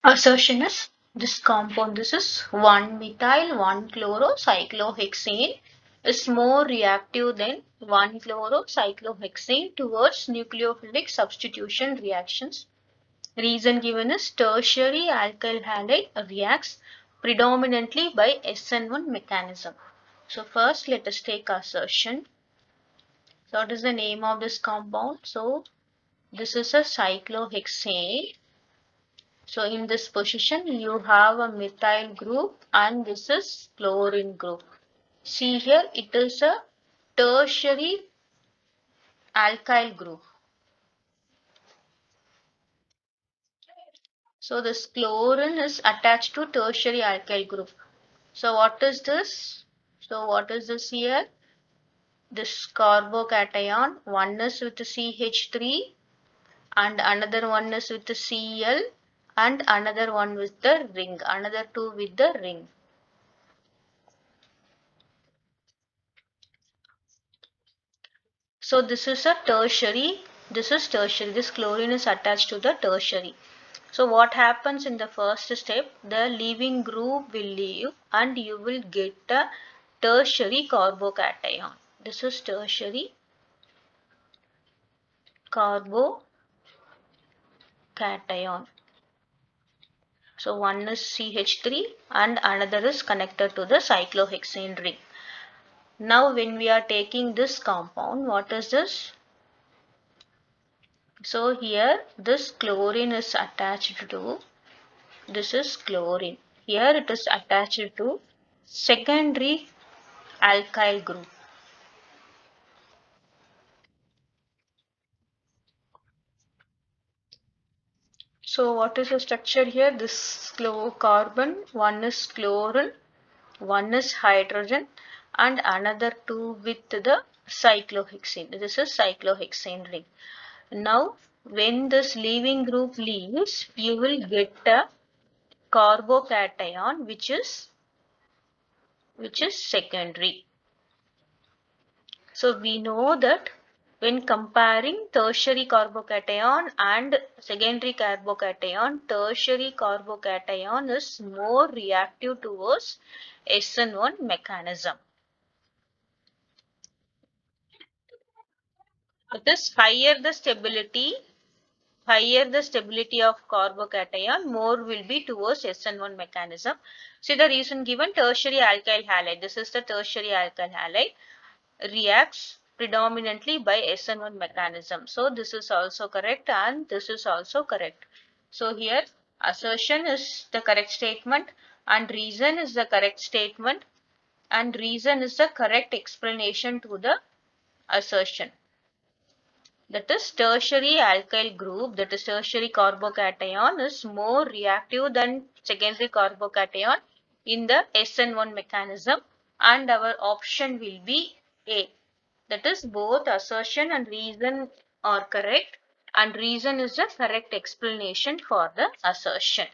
Assertion is this compound, this is 1-methyl 1-chlorocyclohexane is more reactive than 1-chlorocyclohexane towards nucleophilic substitution reactions. Reason given is tertiary alkyl halide reacts predominantly by SN1 mechanism. So first let us take assertion. So what is the name of this compound? So this is a cyclohexane. So in this position you have a methyl group and this is chlorine group. See here it is a tertiary alkyl group. So this chlorine is attached to tertiary alkyl group. So what is this? So what is this here? This carbocation, one is with CH3 and another one is with Cl and another one with the ring, another two with the ring. So this is a tertiary, this chlorine is attached to the tertiary. So what happens in the first step, the leaving group will leave and you will get a tertiary carbocation. This is tertiary carbocation. So one is CH3 and another is connected to the cyclohexane ring. Now when we are taking this compound, what is this? So here this chlorine is attached to, this is chlorine. Here it is attached to secondary alkyl group. So what is the structure here? This carbon, one is chlorine, one is hydrogen and another two with the cyclohexane. This is cyclohexane ring. Now when this leaving group leaves, you will get a carbocation which is secondary. So we know that when comparing tertiary carbocation and secondary carbocation, tertiary carbocation is more reactive towards SN1 mechanism. It is higher the stability of carbocation, more will be towards SN1 mechanism. See the reason given, tertiary alkyl halide. This is the tertiary alkyl halide reacts predominantly by SN1 mechanism. So this is also correct and this is also correct. So here assertion is the correct statement and reason is the correct statement and reason is the correct explanation to the assertion. That is tertiary alkyl group, that is tertiary carbocation is more reactive than secondary carbocation in the SN1 mechanism and our option will be A. That is both assertion and reason are correct and reason is the correct explanation for the assertion.